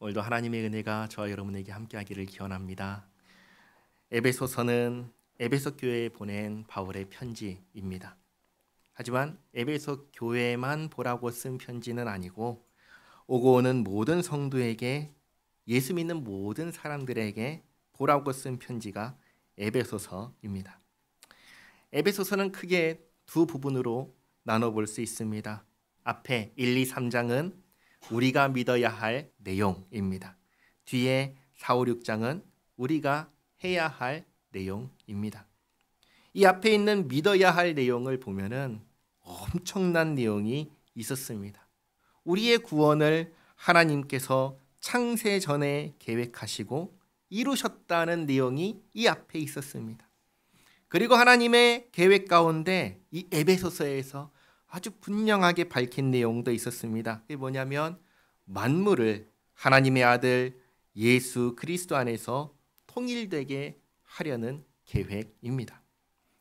오늘도 하나님의 은혜가 저와 여러분에게 함께하기를 기원합니다. 에베소서는 에베소 교회에 보낸 바울의 편지입니다. 하지만 에베소 교회만 보라고 쓴 편지는 아니고 오고 오는 모든 성도에게, 예수 믿는 모든 사람들에게 보라고 쓴 편지가 에베소서입니다. 에베소서는 크게 두 부분으로 나눠볼 수 있습니다. 앞에 1, 2, 3장은 우리가 믿어야 할 내용입니다. 뒤에 4, 5, 6장은 우리가 해야 할 내용입니다. 이 앞에 있는 믿어야 할 내용을 보면은 엄청난 내용이 있었습니다. 우리의 구원을 하나님께서 창세 전에 계획하시고 이루셨다는 내용이 이 앞에 있었습니다. 그리고 하나님의 계획 가운데 이 에베소서에서 아주 분명하게 밝힌 내용도 있었습니다. 그게 뭐냐면 만물을 하나님의 아들 예수 그리스도 안에서 통일되게 하려는 계획입니다.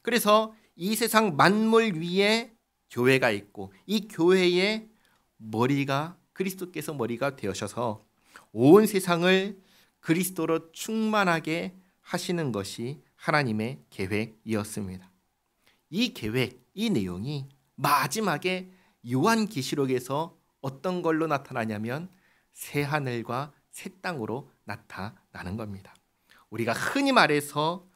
그래서 이 세상 만물 위에 교회가 있고 이 교회의 머리가 그리스도께서 머리가 되셔서 온 세상을 그리스도로 충만하게 하시는 것이 하나님의 계획이었습니다. 이 계획, 이 내용이 마지막에 요한계시록에서 어떤 걸로 나타나냐면 새 하늘과 새 땅으로 나타나는 겁니다. 우리가 흔히 말해서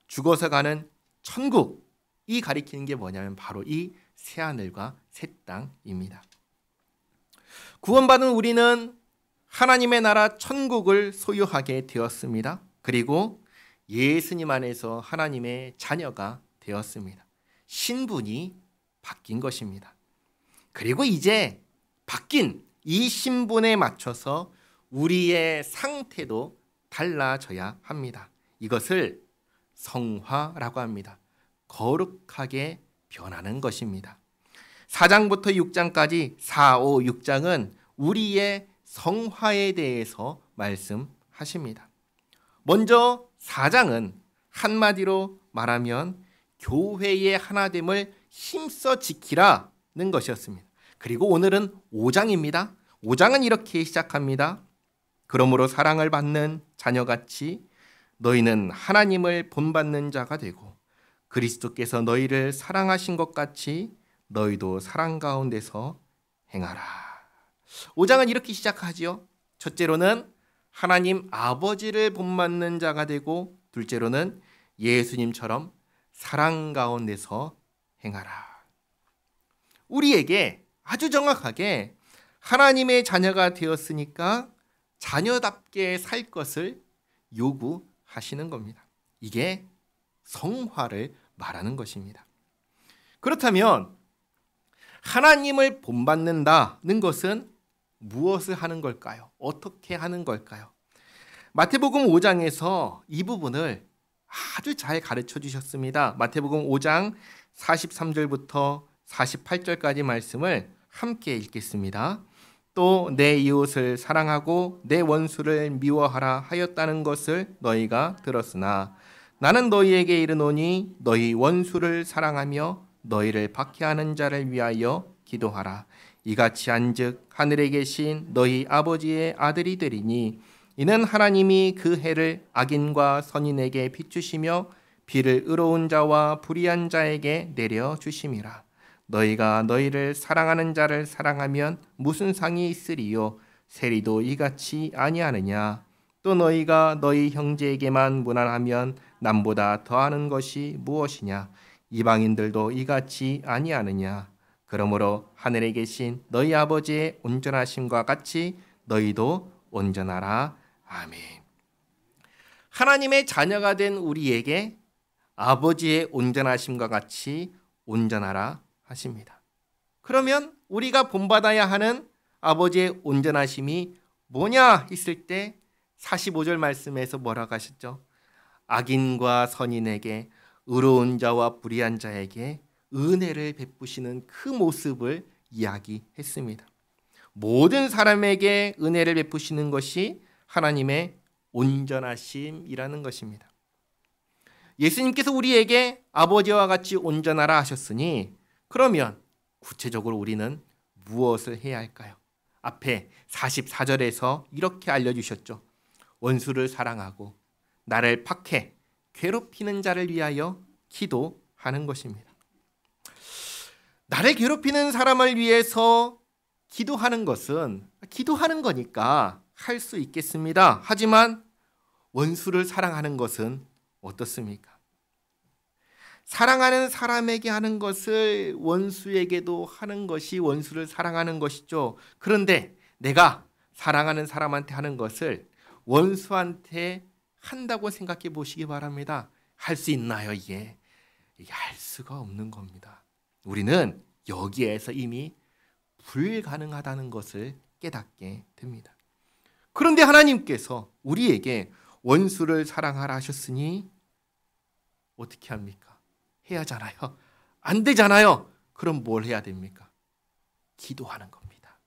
죽어서 가는 천국이 가리키는 게 뭐냐면 바로 이 새 하늘과 새 땅입니다. 구원받은 우리는 하나님의 나라 천국을 소유하게 되었습니다. 그리고 예수님 안에서 하나님의 자녀가 되었습니다. 신분이 바뀐 것입니다. 그리고 이제 바뀐 이 신분에 맞춰서 우리의 상태도 달라져야 합니다. 이것을 성화라고 합니다. 거룩하게 변하는 것입니다. 4장부터 6장까지 4, 5, 6장은 우리의 성화에 대해서 말씀하십니다. 먼저 4장은 한마디로 말하면 교회의 하나됨을 힘써 지키라는 것이었습니다. 그리고 오늘은 5장입니다. 5장은 이렇게 시작합니다. 그러므로 사랑을 받는 자녀같이 너희는 하나님을 본받는 자가 되고 그리스도께서 너희를 사랑하신 것 같이 너희도 사랑 가운데서 행하라. 5장은 이렇게 시작하지요. 첫째로는 하나님 아버지를 본받는 자가 되고 둘째로는 예수님처럼 사랑 가운데서 행하라. 우리에게 아주 정확하게 하나님의 자녀가 되었으니까 자녀답게 살 것을 요구하시는 겁니다. 이게 성화를 말하는 것입니다. 그렇다면 하나님을 본받는다는 것은 무엇을 하는 걸까요? 어떻게 하는 걸까요? 마태복음 5장에서 이 부분을 아주 잘 가르쳐 주셨습니다. 마태복음 5장 43절부터 48절까지 말씀을 함께 읽겠습니다. 또 내 이웃을 사랑하고 내 원수를 미워하라 하였다는 것을 너희가 들었으나 나는 너희에게 이르노니 너희 원수를 사랑하며 너희를 박해하는 자를 위하여 기도하라. 이같이 한즉 하늘에 계신 너희 아버지의 아들이 되리니 이는 하나님이 그 해를 악인과 선인에게 비추시며 비를 의로운 자와 불의한 자에게 내려주심이라. 너희가 너희를 사랑하는 자를 사랑하면 무슨 상이 있으리요? 세리도 이같이 아니하느냐? 또 너희가 너희 형제에게만 무난하면 남보다 더하는 것이 무엇이냐? 이방인들도 이같이 아니하느냐? 그러므로 하늘에 계신 너희 아버지의 온전하심과 같이 너희도 온전하라. 아멘. 하나님의 자녀가 된 우리에게 아버지의 온전하심과 같이 온전하라 하십니다. 그러면 우리가 본받아야 하는 아버지의 온전하심이 뭐냐 했을 때 45절 말씀에서 뭐라고 하셨죠? 악인과 선인에게 의로운 자와 불의한 자에게 은혜를 베푸시는 그 모습을 이야기했습니다. 모든 사람에게 은혜를 베푸시는 것이 하나님의 온전하심이라는 것입니다. 예수님께서 우리에게 아버지와 같이 온전하라 하셨으니 그러면 구체적으로 우리는 무엇을 해야 할까요? 앞에 44절에서 이렇게 알려주셨죠. 원수를 사랑하고 나를 박해 괴롭히는 자를 위하여 기도하는 것입니다. 나를 괴롭히는 사람을 위해서 기도하는 것은 기도하는 거니까 할 수 있겠습니다. 하지만 원수를 사랑하는 것은 어떻습니까? 사랑하는 사람에게 하는 것을 원수에게도 하는 것이 원수를 사랑하는 것이죠. 그런데 내가 사랑하는 사람한테 하는 것을 원수한테 한다고 생각해 보시기 바랍니다. 할 수 있나요, 이게? 이게 할 수가 없는 겁니다. 우리는 여기에서 이미 불가능하다는 것을 깨닫게 됩니다. 그런데 하나님께서 우리에게 원수를 사랑하라 하셨으니 어떻게 합니까? 해야 하잖아요. 안 되잖아요. 그럼 뭘 해야 됩니까? 기도하는 겁니다.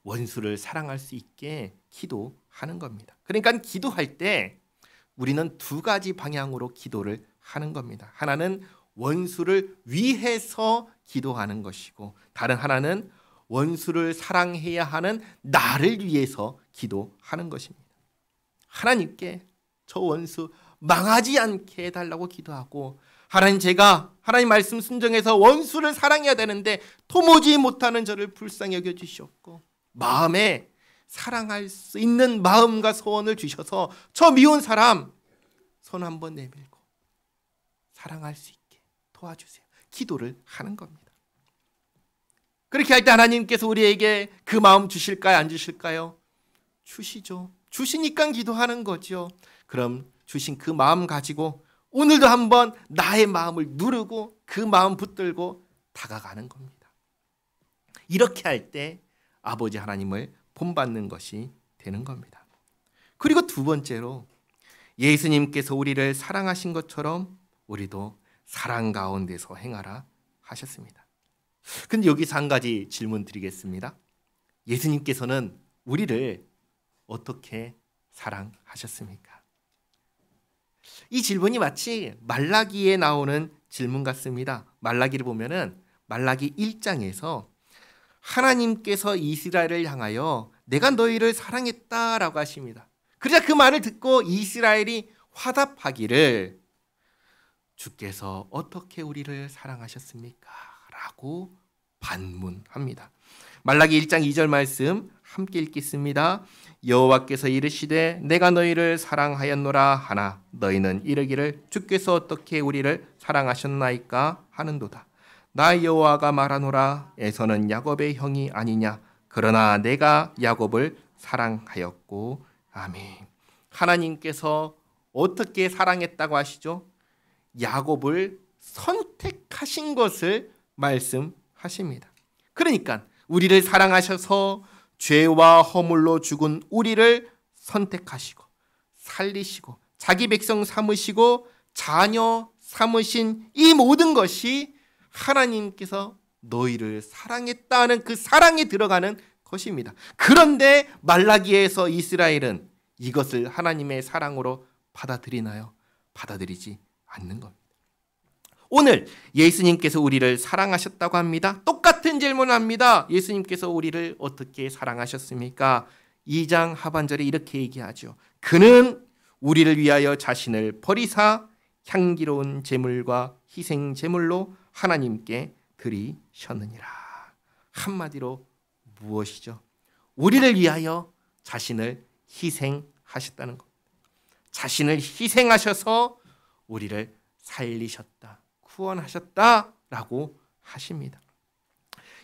원수를 사랑할 수 있게 기도하는 겁니다. 그러니까 기도할 때 우리는 두 가지 방향으로 기도를 하는 겁니다. 하나는 원수를 위해서 기도하는 것이고 다른 하나는 원수를 사랑해야 하는 나를 위해서 기도하는 것입니다. 하나님께 저 원수 망하지 않게 해달라고 기도하고 하나님 제가 하나님 말씀 순종해서 원수를 사랑해야 되는데 도무지 못하는 저를 불쌍히 여겨주시옵고 마음에 사랑할 수 있는 마음과 소원을 주셔서 저 미운 사람 손 한번 내밀고 사랑할 수 있게 도와주세요. 기도를 하는 겁니다. 그렇게 할 때 하나님께서 우리에게 그 마음 주실까요? 안 주실까요? 주시죠. 주시니까 기도하는 거죠. 그럼 주신 그 마음 가지고 오늘도 한번 나의 마음을 누르고 그 마음 붙들고 다가가는 겁니다. 이렇게 할 때 아버지 하나님을 본받는 것이 되는 겁니다. 그리고 두 번째로 예수님께서 우리를 사랑하신 것처럼 우리도 사랑 가운데서 행하라 하셨습니다. 근데 여기서 한 가지 질문 드리겠습니다. 예수님께서는 우리를 어떻게 사랑하셨습니까? 이 질문이 마치 말라기에 나오는 질문 같습니다. 말라기를 보면은 말라기 1장에서 하나님께서 이스라엘을 향하여 내가 너희를 사랑했다라고 하십니다. 그러자 그 말을 듣고 이스라엘이 화답하기를 주께서 어떻게 우리를 사랑하셨습니까? 라고 반문합니다. 말라기 1장 2절 말씀 함께 읽겠습니다. 여호와께서 이르시되 내가 너희를 사랑하였노라 하나 너희는 이르기를 주께서 어떻게 우리를 사랑하셨나이까 하는도다. 나 여호와가 말하노라 에서는 야곱의 형이 아니냐 그러나 내가 야곱을 사랑하였고 아멘. 하나님께서 어떻게 사랑했다고 하시죠? 야곱을 선택하신 것을 말씀하십니다. 그러니까 우리를 사랑하셔서 죄와 허물로 죽은 우리를 선택하시고 살리시고 자기 백성 삼으시고 자녀 삼으신 이 모든 것이 하나님께서 너희를 사랑했다는 그 사랑에 들어가는 것입니다. 그런데 말라기에서 이스라엘은 이것을 하나님의 사랑으로 받아들이나요? 받아들이지 않는 겁니다. 오늘 예수님께서 우리를 사랑하셨다고 합니다. 똑같은 질문을 합니다. 예수님께서 우리를 어떻게 사랑하셨습니까? 2장 하반절에 이렇게 얘기하죠. 그는 우리를 위하여 자신을 버리사 향기로운 제물과 희생 제물로 하나님께 드리셨느니라. 한마디로 무엇이죠? 우리를 위하여 자신을 희생하셨다는 겁니다. 자신을 희생하셔서 우리를 살리셨다. 구원하셨다라고 하십니다.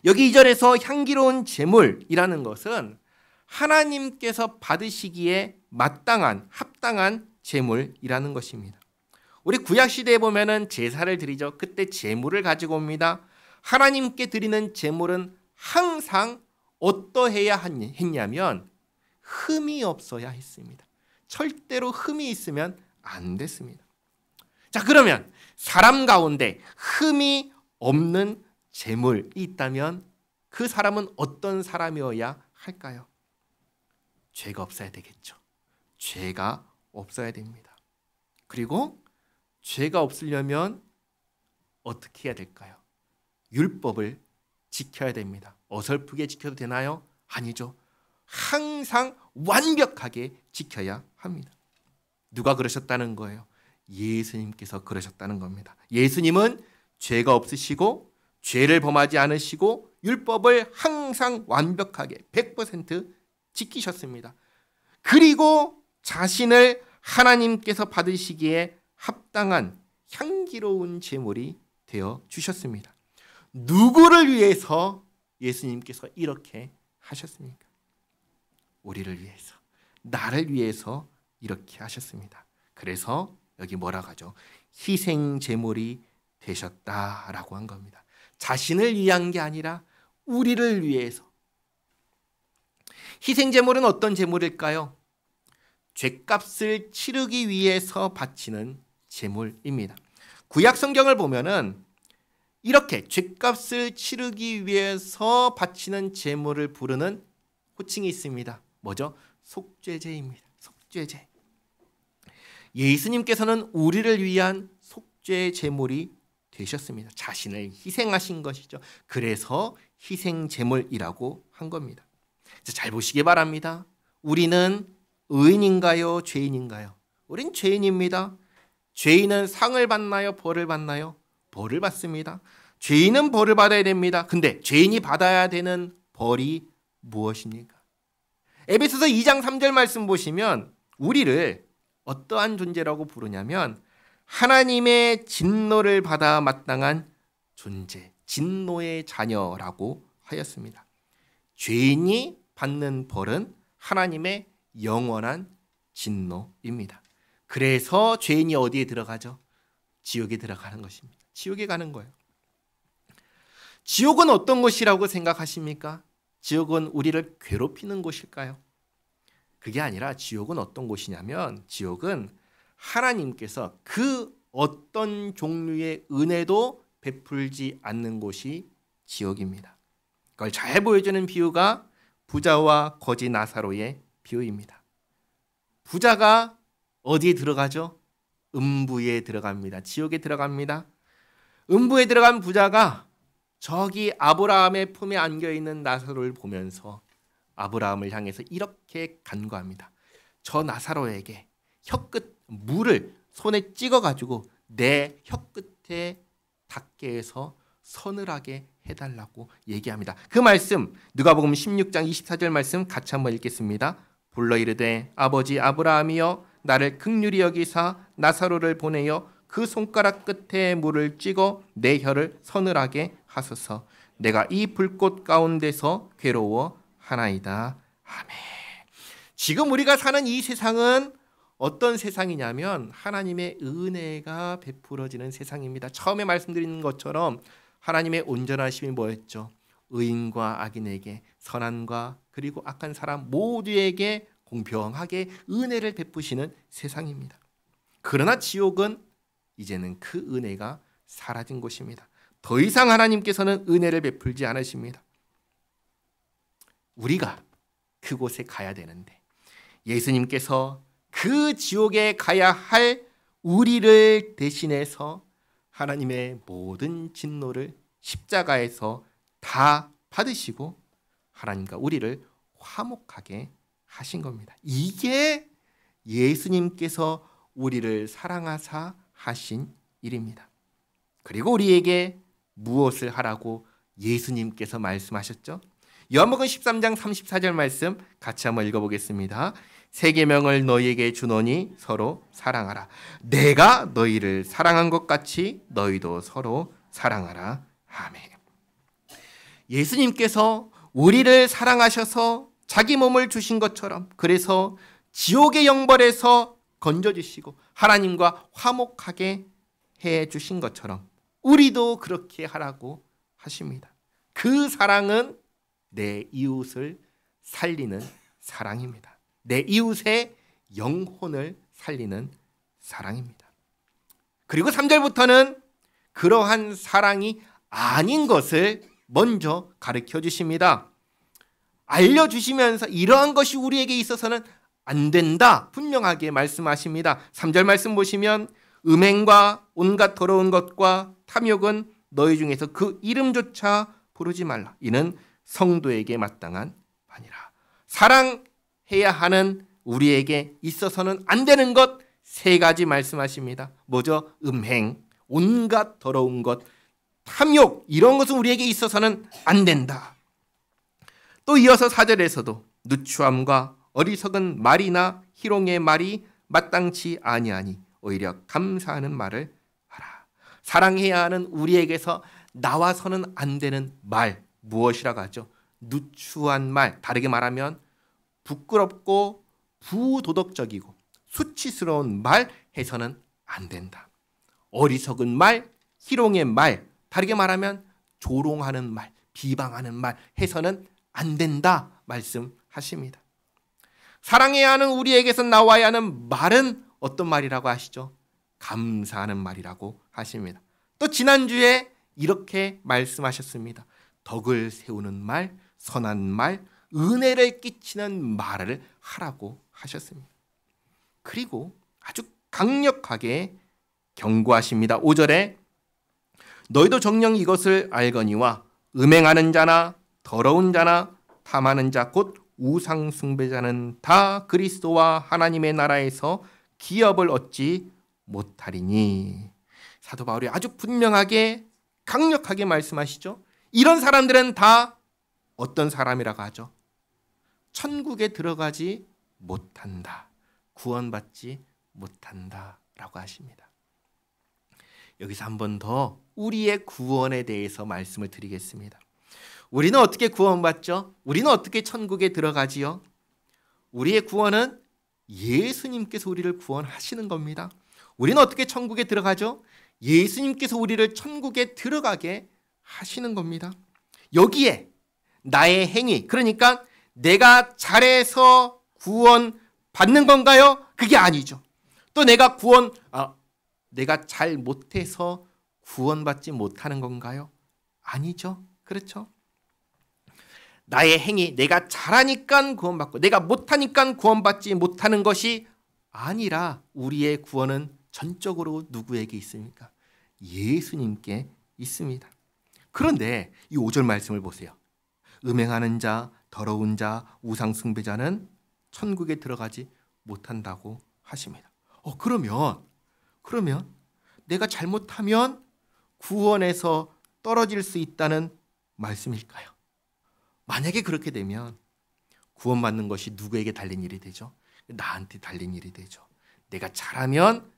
여기 2절에서 향기로운 제물이라는 것은 하나님께서 받으시기에 마땅한 합당한 제물이라는 것입니다. 우리 구약 시대에 보면은 제사를 드리죠. 그때 제물을 가지고 옵니다. 하나님께 드리는 제물은 항상 어떠해야 했냐면 흠이 없어야 했습니다. 절대로 흠이 있으면 안 됐습니다. 자, 그러면 사람 가운데 흠이 없는 제물이 있다면 그 사람은 어떤 사람이어야 할까요? 죄가 없어야 되겠죠. 죄가 없어야 됩니다. 그리고 죄가 없으려면 어떻게 해야 될까요? 율법을 지켜야 됩니다. 어설프게 지켜도 되나요? 아니죠. 항상 완벽하게 지켜야 합니다. 누가 그러셨다는 거예요? 예수님께서 그러셨다는 겁니다. 예수님은 죄가 없으시고 죄를 범하지 않으시고 율법을 항상 완벽하게 100% 지키셨습니다. 그리고 자신을 하나님께서 받으시기에 합당한 향기로운 제물이 되어 주셨습니다. 누구를 위해서 예수님께서 이렇게 하셨습니까? 우리를 위해서, 나를 위해서 이렇게 하셨습니다. 그래서 여기 뭐라고 하죠? 희생 제물이 되셨다라고 한 겁니다. 자신을 위한 게 아니라 우리를 위해서. 희생 제물은 어떤 제물일까요? 죄값을 치르기 위해서 바치는 제물입니다. 구약 성경을 보면은 이렇게 죄값을 치르기 위해서 바치는 제물을 부르는 호칭이 있습니다. 뭐죠? 속죄제입니다. 속죄제. 예수님께서는 우리를 위한 속죄 제물이 되셨습니다. 자신을 희생하신 것이죠. 그래서 희생 제물이라고 한 겁니다. 잘 보시기 바랍니다. 우리는 의인인가요? 죄인인가요? 우린 죄인입니다. 죄인은 상을 받나요? 벌을 받나요? 벌을 받습니다. 죄인은 벌을 받아야 됩니다. 근데 죄인이 받아야 되는 벌이 무엇입니까? 에베소서 2장 3절 말씀 보시면 우리를 어떠한 존재라고 부르냐면 하나님의 진노를 받아 마땅한 존재, 진노의 자녀라고 하였습니다. 죄인이 받는 벌은 하나님의 영원한 진노입니다. 그래서 죄인이 어디에 들어가죠? 지옥에 들어가는 것입니다. 지옥에 가는 거예요. 지옥은 어떤 곳이라고 생각하십니까? 지옥은 우리를 괴롭히는 곳일까요? 그게 아니라 지옥은 어떤 곳이냐면 지옥은 하나님께서 그 어떤 종류의 은혜도 베풀지 않는 곳이 지옥입니다. 그걸 잘 보여주는 비유가 부자와 거지 나사로의 비유입니다. 부자가 어디에 들어가죠? 음부에 들어갑니다. 지옥에 들어갑니다. 음부에 들어간 부자가 저기 아브라함의 품에 안겨있는 나사로를 보면서 아브라함을 향해서 이렇게 간구합니다. 저 나사로에게 혀끝 물을 손에 찍어가지고 내 혀끝에 닿게 해서 서늘하게 해달라고 얘기합니다. 그 말씀 누가복음 16장 24절 말씀 같이 한번 읽겠습니다. 불러 이르되 아버지 아브라함이여 나를 긍휼히 여기사 나사로를 보내어 그 손가락 끝에 물을 찍어 내 혀를 서늘하게 하소서. 내가 이 불꽃 가운데서 괴로워하나이다. 아멘. 지금 우리가 사는 이 세상은 어떤 세상이냐면 하나님의 은혜가 베풀어지는 세상입니다. 처음에 말씀드린 것처럼 하나님의 온전하심이 뭐였죠? 의인과 악인에게 선한과 그리고 악한 사람 모두에게 공평하게 은혜를 베푸시는 세상입니다. 그러나 지옥은 이제는 그 은혜가 사라진 곳입니다. 더 이상 하나님께서는 은혜를 베풀지 않으십니다. 우리가 그곳에 가야 되는데 예수님께서 그 지옥에 가야 할 우리를 대신해서 하나님의 모든 진노를 십자가에서 다 받으시고 하나님과 우리를 화목하게 하신 겁니다. 이게 예수님께서 우리를 사랑하사 하신 일입니다. 그리고 우리에게 무엇을 하라고 예수님께서 말씀하셨죠? 요한복음 13장 34절 말씀 같이 한번 읽어보겠습니다. 새 계명을 너희에게 주노니 서로 사랑하라. 내가 너희를 사랑한 것 같이 너희도 서로 사랑하라. 아멘. 예수님께서 우리를 사랑하셔서 자기 몸을 주신 것처럼 그래서 지옥의 영벌에서 건져주시고 하나님과 화목하게 해주신 것처럼 우리도 그렇게 하라고 하십니다. 그 사랑은 내 이웃을 살리는 사랑입니다. 내 이웃의 영혼을 살리는 사랑입니다. 그리고 3절부터는 그러한 사랑이 아닌 것을 먼저 가르쳐 주십니다. 알려주시면서 이러한 것이 우리에게 있어서는 안 된다 분명하게 말씀하십니다. 3절 말씀 보시면 음행과 온갖 더러운 것과 탐욕은 너희 중에서 그 이름조차 부르지 말라. 이는 성도에게 마땅한 바니라. 사랑해야 하는 우리에게 있어서는 안 되는 것 세 가지 말씀하십니다. 뭐죠? 음행, 온갖 더러운 것, 탐욕, 이런 것은 우리에게 있어서는 안 된다. 또 이어서 4절에서도 누추함과 어리석은 말이나 희롱의 말이 마땅치 아니하니 오히려 감사하는 말을 하라. 사랑해야 하는 우리에게서 나와서는 안 되는 말, 무엇이라고 하죠? 누추한 말, 다르게 말하면 부끄럽고 부도덕적이고 수치스러운 말 해서는 안 된다. 어리석은 말, 희롱의 말, 다르게 말하면 조롱하는 말, 비방하는 말 해서는 안 된다 말씀하십니다. 사랑해야 하는 우리에게서 나와야 하는 말은 어떤 말이라고 하시죠? 감사하는 말이라고 하십니다. 또 지난주에 이렇게 말씀하셨습니다. 덕을 세우는 말, 선한 말, 은혜를 끼치는 말을 하라고 하셨습니다. 그리고 아주 강력하게 경고하십니다. 5절에 너희도 정녕 이것을 알거니와 음행하는 자나 더러운 자나 탐하는 자 곧 우상 숭배자는 다 그리스도와 하나님의 나라에서 기업을 얻지 못하리니. 사도 바울이 아주 분명하게 강력하게 말씀하시죠. 이런 사람들은 다 어떤 사람이라고 하죠? 천국에 들어가지 못한다. 구원받지 못한다라고 하십니다. 여기서 한 번 더 우리의 구원에 대해서 말씀을 드리겠습니다. 우리는 어떻게 구원받죠? 우리는 어떻게 천국에 들어가지요? 우리의 구원은 예수님께서 우리를 구원하시는 겁니다. 우리는 어떻게 천국에 들어가죠? 예수님께서 우리를 천국에 들어가게 하시는 겁니다. 여기에 나의 행위, 그러니까 내가 잘해서 구원 받는 건가요? 그게 아니죠. 또 내가 잘 못해서 구원받지 못하는 건가요? 아니죠. 그렇죠? 나의 행위, 내가 잘하니까 구원받고 내가 못하니까 구원받지 못하는 것이 아니라 우리의 구원은 전적으로 누구에게 있습니까? 예수님께 있습니다. 그런데 이 5절 말씀을 보세요. 음행하는 자, 더러운 자, 우상 숭배자는 천국에 들어가지 못한다고 하십니다. 그러면 내가 잘못하면 구원에서 떨어질 수 있다는 말씀일까요? 만약에 그렇게 되면 구원받는 것이 누구에게 달린 일이 되죠? 나한테 달린 일이 되죠. 내가 잘하면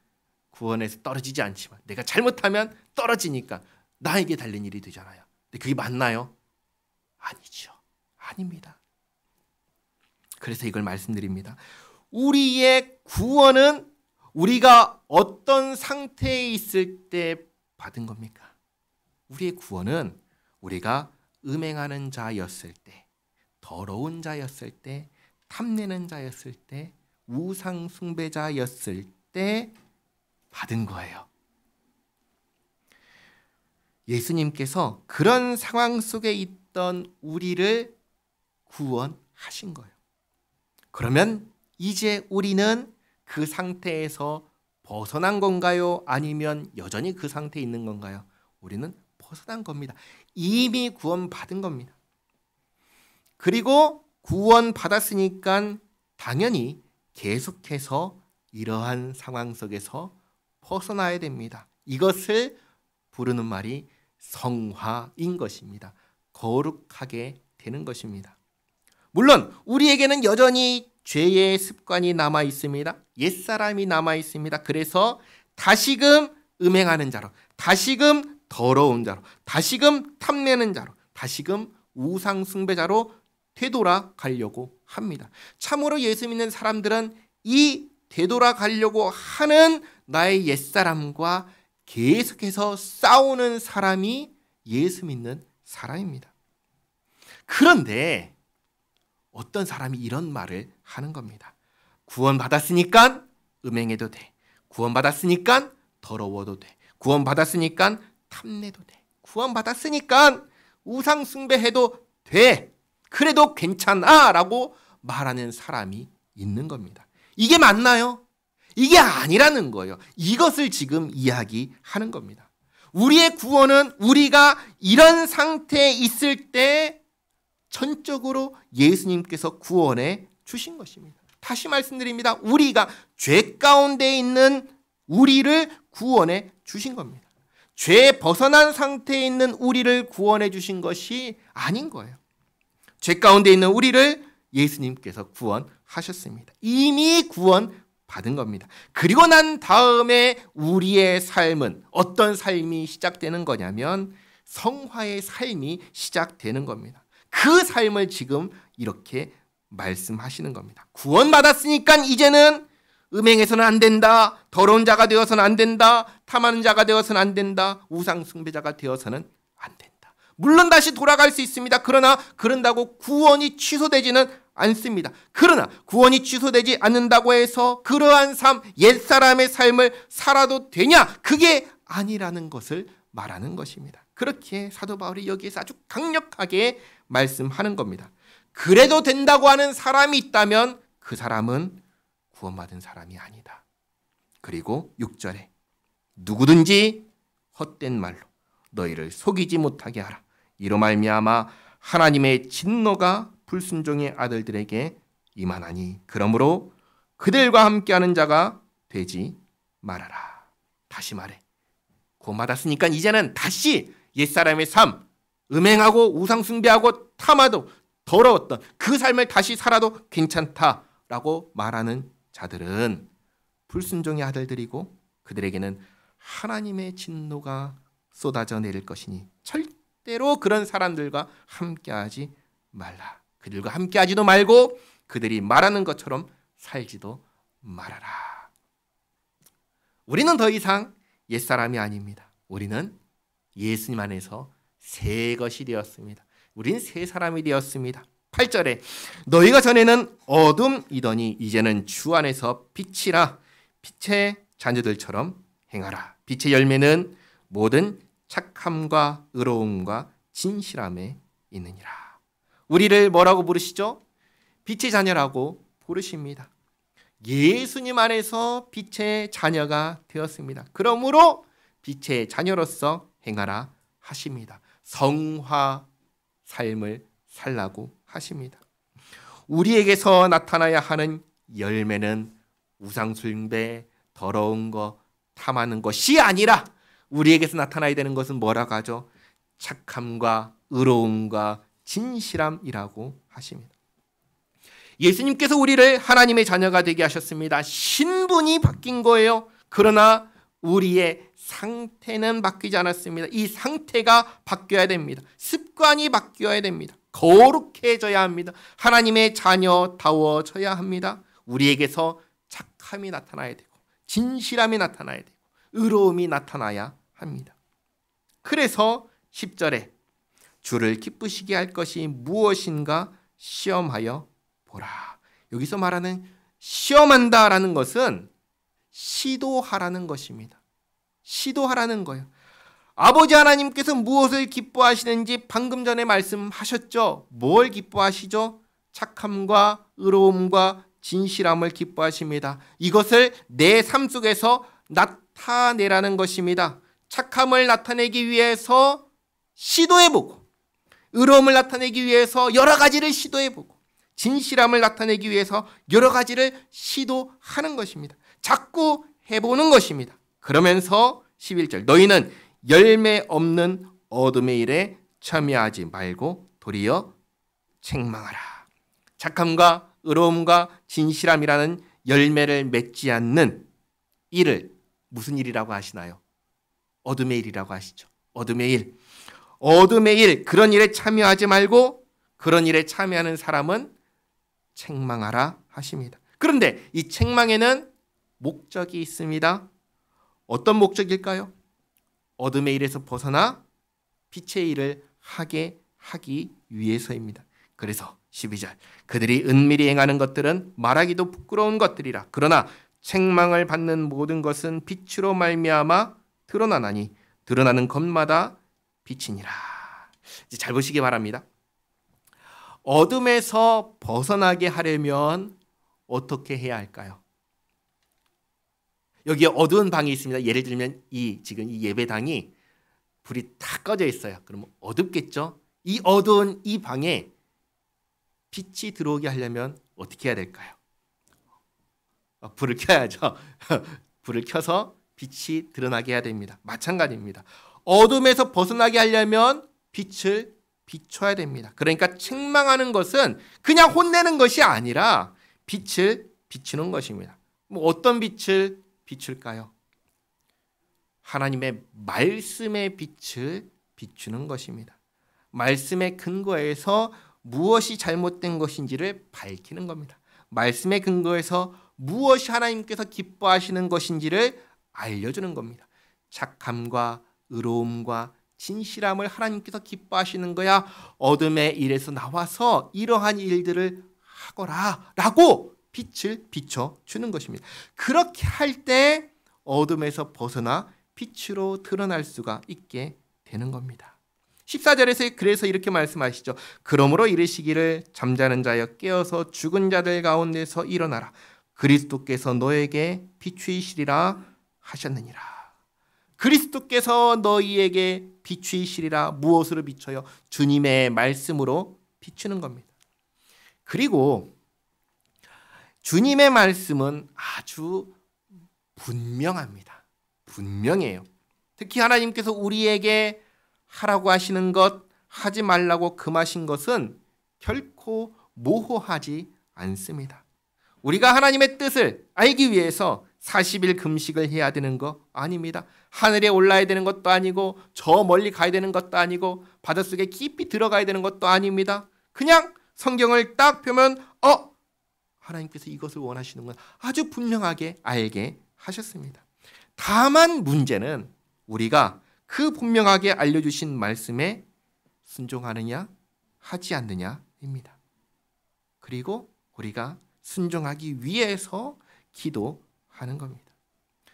구원에서 떨어지지 않지만 내가 잘못하면 떨어지니까 나에게 달린 일이 되잖아요. 근데 그게 맞나요? 아니죠. 아닙니다. 그래서 이걸 말씀드립니다. 우리의 구원은 우리가 어떤 상태에 있을 때 받은 겁니까? 우리의 구원은 우리가 음행하는 자였을 때, 더러운 자였을 때, 탐내는 자였을 때, 우상 숭배자였을 때 받은 거예요. 예수님께서 그런 상황 속에 있던 우리를 구원하신 거예요. 그러면 이제 우리는 그 상태에서 벗어난 건가요? 아니면 여전히 그 상태에 있는 건가요? 우리는 벗어난 겁니다. 이미 구원받은 겁니다. 그리고 구원받았으니까 당연히 계속해서 이러한 상황 속에서 벗어나야 됩니다. 이것을 부르는 말이 성화인 것입니다. 거룩하게 되는 것입니다. 물론 우리에게는 여전히 죄의 습관이 남아 있습니다. 옛사람이 남아 있습니다. 그래서 다시금 음행하는 자로, 다시금 더러운 자로, 다시금 탐내는 자로, 다시금 우상 숭배자로 되돌아가려고 합니다. 참으로 예수 믿는 사람들은 이 되돌아가려고 하는 나의 옛사람과 계속해서 싸우는 사람이 예수 믿는 사람입니다. 그런데 어떤 사람이 이런 말을 하는 겁니다. 구원받았으니까 음행해도 돼. 구원받았으니까 더러워도 돼. 구원받았으니까 탐내도 돼. 구원받았으니까 우상 숭배해도 돼. 그래도 괜찮아 라고 말하는 사람이 있는 겁니다. 이게 맞나요? 이게 아니라는 거예요. 이것을 지금 이야기하는 겁니다. 우리의 구원은 우리가 이런 상태에 있을 때 전적으로 예수님께서 구원해 주신 것입니다. 다시 말씀드립니다. 우리가 죄 가운데 있는 우리를 구원해 주신 겁니다. 죄 벗어난 상태에 있는 우리를 구원해 주신 것이 아닌 거예요. 죄 가운데 있는 우리를 예수님께서 구원하셨습니다. 이미 구원받은 겁니다. 그리고 난 다음에 우리의 삶은 어떤 삶이 시작되는 거냐면 성화의 삶이 시작되는 겁니다. 그 삶을 지금 이렇게 말씀하시는 겁니다. 구원받았으니까 이제는 음행해서는 안 된다. 더러운 자가 되어서는 안 된다. 탐하는 자가 되어서는 안 된다. 우상 숭배자가 되어서는 안 된다. 물론 다시 돌아갈 수 있습니다. 그러나 그런다고 구원이 취소되지는 않습니다. 그러나 구원이 취소되지 않는다고 해서 그러한 삶, 옛사람의 삶을 살아도 되냐? 그게 아니라는 것을 말하는 것입니다. 그렇게 사도 바울이 여기에서 아주 강력하게 말씀하는 겁니다. 그래도 된다고 하는 사람이 있다면 그 사람은 구원받은 사람이 아니다. 그리고 6절에 누구든지 헛된 말로 너희를 속이지 못하게 하라. 이로 말미암아 하나님의 진노가 불순종의 아들들에게 임하나니 그러므로 그들과 함께하는 자가 되지 말아라. 다시 말해. 구원받았으니까 이제는 다시 옛사람의 삶, 음행하고 우상숭배하고 탐하도 더러웠던 그 삶을 다시 살아도 괜찮다라고 말하는 자들은 불순종의 아들들이고 그들에게는 하나님의 진노가 쏟아져 내릴 것이니 절대로 그런 사람들과 함께하지 말라. 그들과 함께하지도 말고 그들이 말하는 것처럼 살지도 말아라. 우리는 더 이상 옛사람이 아닙니다. 우리는 예수님 안에서 새 것이 되었습니다. 우린 새 사람이 되었습니다. 8절에 너희가 전에는 어둠이더니 이제는 주 안에서 빛이라. 빛의 자녀들처럼 행하라. 빛의 열매는 모든 착함과 의로움과 진실함에 있느니라. 우리를 뭐라고 부르시죠? 빛의 자녀라고 부르십니다. 예수님 안에서 빛의 자녀가 되었습니다. 그러므로 빛의 자녀로서 행하라 하십니다. 성화 삶을 살라고 하십니다. 우리에게서 나타나야 하는 열매는 우상숭배, 더러운 것, 탐하는 것이 아니라 우리에게서 나타나야 되는 것은 뭐라고 하죠? 착함과 의로움과 진실함이라고 하십니다. 예수님께서 우리를 하나님의 자녀가 되게 하셨습니다. 신분이 바뀐 거예요. 그러나 우리의 상태는 바뀌지 않았습니다. 이 상태가 바뀌어야 됩니다. 습관이 바뀌어야 됩니다. 거룩해져야 합니다. 하나님의 자녀다워져야 합니다. 우리에게서 착함이 나타나야 되고 진실함이 나타나야 되고 의로움이 나타나야 합니다. 그래서 10절에 주를 기쁘시게 할 것이 무엇인가 시험하여 보라. 여기서 말하는 시험한다라는 것은 시도하라는 것입니다. 시도하라는 거예요. 아버지 하나님께서 무엇을 기뻐하시는지 방금 전에 말씀하셨죠. 뭘 기뻐하시죠? 착함과 의로움과 진실함을 기뻐하십니다. 이것을 내 삶 속에서 나타내라는 것입니다. 착함을 나타내기 위해서 시도해보고 의로움을 나타내기 위해서 여러 가지를 시도해보고 진실함을 나타내기 위해서 여러 가지를 시도하는 것입니다. 자꾸 해보는 것입니다. 그러면서 11절 너희는 열매 없는 어둠의 일에 참여하지 말고 도리어 책망하라. 착함과 의로움과 진실함이라는 열매를 맺지 않는 일을 무슨 일이라고 하시나요? 어둠의 일이라고 하시죠. 어둠의 일. 어둠의 일, 그런 일에 참여하지 말고 그런 일에 참여하는 사람은 책망하라 하십니다. 그런데 이 책망에는 목적이 있습니다. 어떤 목적일까요? 어둠의 일에서 벗어나 빛의 일을 하기 위해서입니다. 그래서 12절 그들이 은밀히 행하는 것들은 말하기도 부끄러운 것들이라. 그러나 책망을 받는 모든 것은 빛으로 말미암아 드러나나니 드러나는 것마다 빛이니라. 이제 잘 보시기 바랍니다. 어둠에서 벗어나게 하려면 어떻게 해야 할까요? 여기에 어두운 방이 있습니다. 예를 들면 지금 이 예배당이 불이 다 꺼져 있어요. 그러면 어둡겠죠? 이 어두운 이 방에 빛이 들어오게 하려면 어떻게 해야 될까요? 불을 켜야죠. 불을 켜서 빛이 드러나게 해야 됩니다. 마찬가지입니다. 어둠에서 벗어나게 하려면 빛을 비춰야 됩니다. 그러니까 책망하는 것은 그냥 혼내는 것이 아니라 빛을 비추는 것입니다. 어떤 빛을 비출까요? 하나님의 말씀의 빛을 비추는 것입니다. 말씀의 근거에서 무엇이 잘못된 것인지를 밝히는 겁니다. 말씀의 근거에서 무엇이 하나님께서 기뻐하시는 것인지를 알려주는 겁니다. 착함과 의로움과 진실함을 하나님께서 기뻐하시는 거야. 어둠의 일에서 나와서 이러한 일들을 하거라 라고 빛을 비춰주는 것입니다. 그렇게 할 때 어둠에서 벗어나 빛으로 드러날 수가 있게 되는 겁니다. 14절에서 그래서 이렇게 말씀하시죠. 그러므로 이르시기를 잠자는 자여 깨어서 죽은 자들 가운데서 일어나라. 그리스도께서 너에게 비추이시리라 하셨느니라. 그리스도께서 너희에게 비추이시리라. 무엇으로 비춰요? 주님의 말씀으로 비추는 겁니다. 그리고 주님의 말씀은 아주 분명합니다. 분명해요. 특히 하나님께서 우리에게 하라고 하시는 것, 하지 말라고 금하신 것은 결코 모호하지 않습니다. 우리가 하나님의 뜻을 알기 위해서 40일 금식을 해야 되는 거 아닙니다. 하늘에 올라야 되는 것도 아니고 저 멀리 가야 되는 것도 아니고 바닷속에 깊이 들어가야 되는 것도 아닙니다. 그냥 성경을 딱 펴면 하나님께서 이것을 원하시는 건 아주 분명하게 알게 하셨습니다. 다만 문제는 우리가 그 분명하게 알려주신 말씀에 순종하느냐 하지 않느냐입니다. 그리고 우리가 순종하기 위해서 기도하는 겁니다.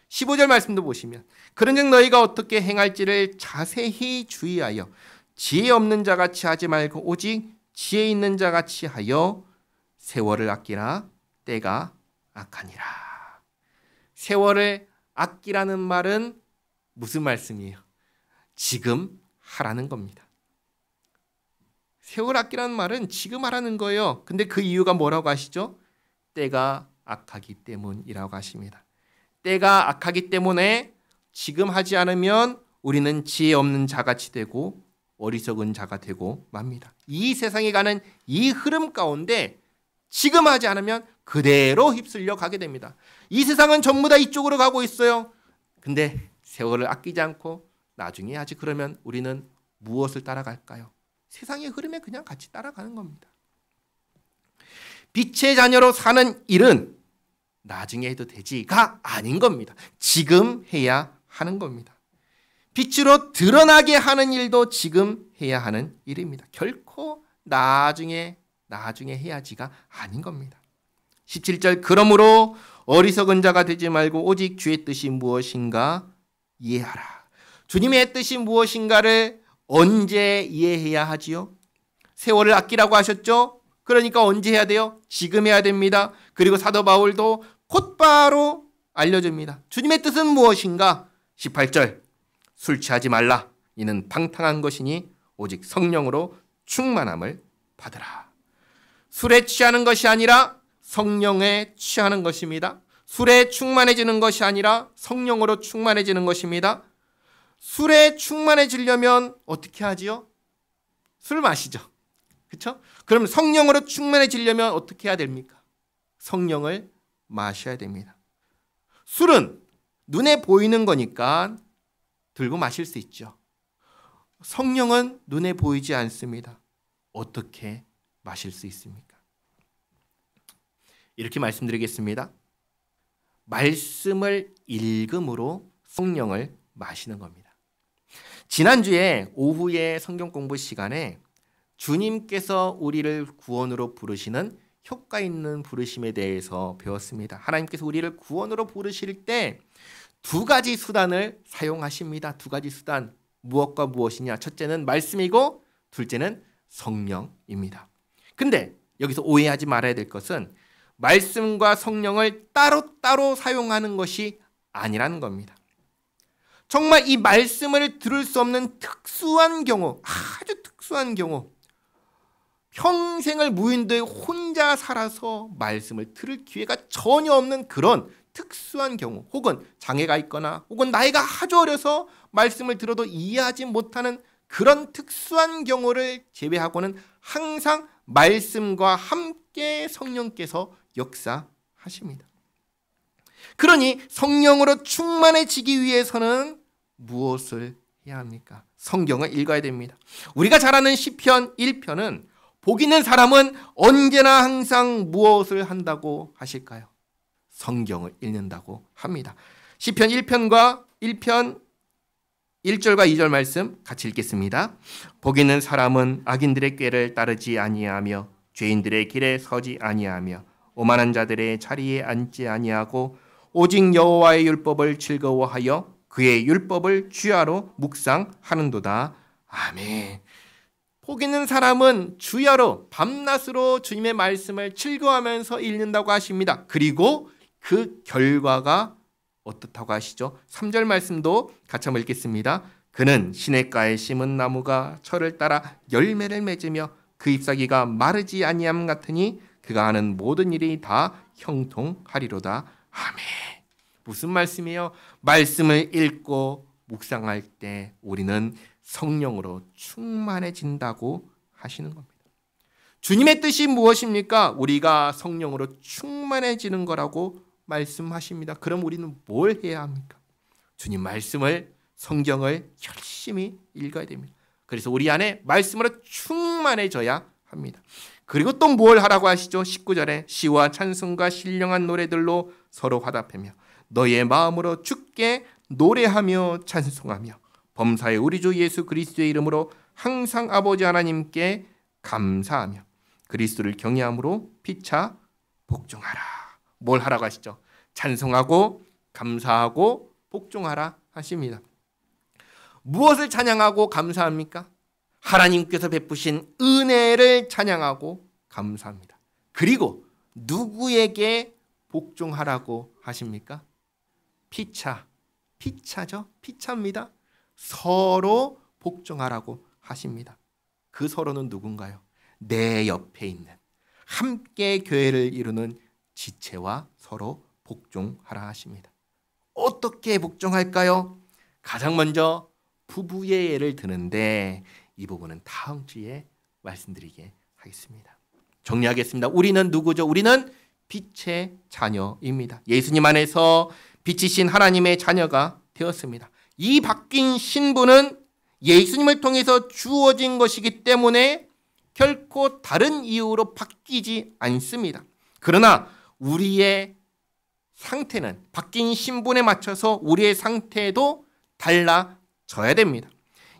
15절 말씀도 보시면 그런즉 너희가 어떻게 행할지를 자세히 주의하여 지혜 없는 자같이 하지 말고 오직 지혜 있는 자같이 하여 세월을 아끼라. 때가 악하니라. 세월을 아끼라는 말은 무슨 말씀이에요? 지금 하라는 겁니다. 세월 아끼라는 말은 지금 하라는 거예요. 근데 그 이유가 뭐라고 하시죠? 때가 악하기 때문이라고 하십니다. 때가 악하기 때문에 지금 하지 않으면 우리는 지혜 없는 자같이 되고 어리석은 자가 되고 맙니다. 이 세상에 가는 이 흐름 가운데 지금 하지 않으면 그대로 휩쓸려 가게 됩니다. 이 세상은 전부 다 이쪽으로 가고 있어요. 근데 세월을 아끼지 않고 나중에 하지 그러면 우리는 무엇을 따라갈까요? 세상의 흐름에 그냥 같이 따라가는 겁니다. 빛의 자녀로 사는 일은 나중에 해도 되지가 아닌 겁니다. 지금 해야 하는 겁니다. 빛으로 드러나게 하는 일도 지금 해야 하는 일입니다. 결코 나중에 해야지가 아닌 겁니다. 17절 그러므로 어리석은 자가 되지 말고 오직 주의 뜻이 무엇인가 이해하라. 주님의 뜻이 무엇인가를 언제 이해해야 하지요? 세월을 아끼라고 하셨죠? 그러니까 언제 해야 돼요? 지금 해야 됩니다. 그리고 사도 바울도 곧바로 알려줍니다. 주님의 뜻은 무엇인가? 18절 술 취하지 말라. 이는 방탕한 것이니 오직 성령으로 충만함을 받으라. 술에 취하는 것이 아니라 성령에 취하는 것입니다. 술에 충만해지는 것이 아니라 성령으로 충만해지는 것입니다. 술에 충만해지려면 어떻게 하지요? 술 마시죠. 그렇죠? 그럼 성령으로 충만해지려면 어떻게 해야 됩니까? 성령을 마셔야 됩니다. 술은 눈에 보이는 거니까 들고 마실 수 있죠. 성령은 눈에 보이지 않습니다. 어떻게 마실 수 있습니까? 이렇게 말씀드리겠습니다. 말씀을 읽음으로 성령을 마시는 겁니다. 지난주에 오후에 성경 공부 시간에 주님께서 우리를 구원으로 부르시는 효과 있는 부르심에 대해서 배웠습니다. 하나님께서 우리를 구원으로 부르실 때 두 가지 수단을 사용하십니다. 두 가지 수단. 무엇과 무엇이냐? 첫째는 말씀이고 둘째는 성령입니다. 근데 여기서 오해하지 말아야 될 것은 말씀과 성령을 따로따로 사용하는 것이 아니라는 겁니다. 정말 이 말씀을 들을 수 없는 특수한 경우, 아주 특수한 경우, 평생을 무인도에 혼자 살아서 말씀을 들을 기회가 전혀 없는 그런 특수한 경우, 혹은 장애가 있거나 혹은 나이가 아주 어려서 말씀을 들어도 이해하지 못하는 그런 특수한 경우를 제외하고는 항상 말씀과 함께 성령께서 역사하십니다. 그러니 성령으로 충만해지기 위해서는 무엇을 해야 합니까? 성경을 읽어야 됩니다. 우리가 잘 아는 시편 1편은 복 있는 사람은 언제나 항상 무엇을 한다고 하실까요? 성경을 읽는다고 합니다. 시편 1편과 1편 1절과 2절 말씀 같이 읽겠습니다. 복 있는 사람은 악인들의 꾀를 따르지 아니하며 죄인들의 길에 서지 아니하며 오만한 자들의 자리에 앉지 아니하고 오직 여호와의 율법을 즐거워하여 그의 율법을 주야로 묵상하는도다. 아멘. 복 있는 사람은 주야로 밤낮으로 주님의 말씀을 즐거워하면서 읽는다고 하십니다. 그리고 그 결과가 어떻다고 하시죠? 3절 말씀도 같이 한번 읽겠습니다. 그는 시냇가에 심은 나무가 철을 따라 열매를 맺으며 그 잎사귀가 마르지 아니함 같으니 그가 하는 모든 일이 다 형통하리로다. 아멘. 무슨 말씀이에요? 말씀을 읽고 묵상할 때 우리는 성령으로 충만해진다고 하시는 겁니다. 주님의 뜻이 무엇입니까? 우리가 성령으로 충만해지는 거라고 말씀하십니다. 그럼 우리는 뭘 해야 합니까? 주님 말씀을, 성경을 열심히 읽어야 됩니다. 그래서 우리 안에 말씀으로 충만해져야 합니다. 그리고 또 뭘 하라고 하시죠? 19절에 시와 찬송과 신령한 노래들로 서로 화답하며 너의 마음으로 주께 노래하며 찬송하며 범사의 우리 주 예수 그리스도의 이름으로 항상 아버지 하나님께 감사하며 그리스도를 경외함으로 피차 복종하라. 뭘 하라고 하시죠? 찬송하고 감사하고 복종하라 하십니다. 무엇을 찬양하고 감사합니까? 하나님께서 베푸신 은혜를 찬양하고 감사합니다. 그리고 누구에게 복종하라고 하십니까? 피차죠. 피차입니다. 서로 복종하라고 하십니다. 그 서로는 누군가요? 내 옆에 있는 함께 교회를 이루는 지체와 서로 복종하라 하십니다. 어떻게 복종할까요? 가장 먼저 부부의 예를 드는데 이 부분은 다음 주에 말씀드리게 하겠습니다. 정리하겠습니다. 우리는 누구죠? 우리는 빛의 자녀입니다. 예수님 안에서 빛이신 하나님의 자녀가 되었습니다. 이 바뀐 신분은 예수님을 통해서 주어진 것이기 때문에 결코 다른 이유로 바뀌지 않습니다. 그러나 우리의 상태는 바뀐 신분에 맞춰서 우리의 상태도 달라져야 됩니다.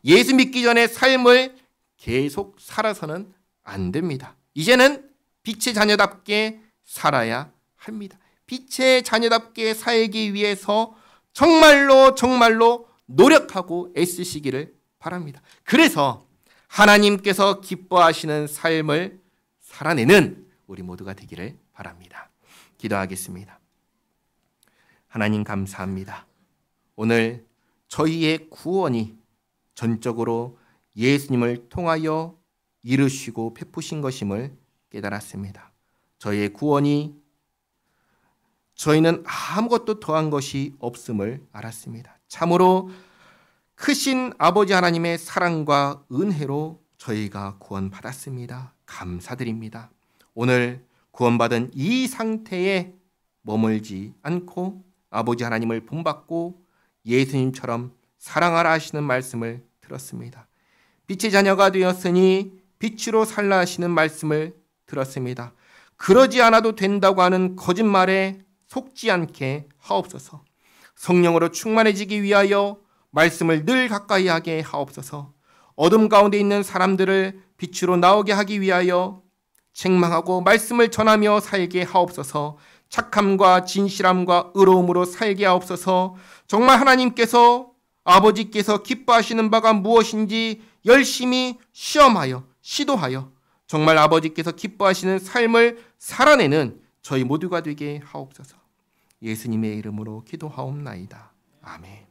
예수 믿기 전에 삶을 계속 살아서는 안 됩니다. 이제는 빛의 자녀답게 살아야 합니다. 빛의 자녀답게 살기 위해서 정말로 노력하고 애쓰시기를 바랍니다. 그래서 하나님께서 기뻐하시는 삶을 살아내는 우리 모두가 되기를 바랍니다. 기도하겠습니다. 하나님 감사합니다. 오늘 저희의 구원이 전적으로 예수님을 통하여 이루시고 베푸신 것임을 깨달았습니다. 저희의 구원이 저희는 아무것도 더한 것이 없음을 알았습니다. 참으로 크신 아버지 하나님의 사랑과 은혜로 저희가 구원받았습니다. 감사드립니다. 오늘 구원받은 이 상태에 머물지 않고 아버지 하나님을 본받고 예수님처럼 사랑하라 하시는 말씀을 들었습니다. 빛의 자녀가 되었으니 빛으로 살라 하시는 말씀을 들었습니다. 그러지 않아도 된다고 하는 거짓말에 속지 않게 하옵소서. 성령으로 충만해지기 위하여 말씀을 늘 가까이 하게 하옵소서. 어둠 가운데 있는 사람들을 빛으로 나오게 하기 위하여 책망하고 말씀을 전하며 살게 하옵소서. 착함과 진실함과 의로움으로 살게 하옵소서. 정말 하나님께서 아버지께서 기뻐하시는 바가 무엇인지 열심히 시험하여 시도하여 정말 아버지께서 기뻐하시는 삶을 살아내는 저희 모두가 되게 하옵소서. 예수님의 이름으로 기도하옵나이다. 아멘.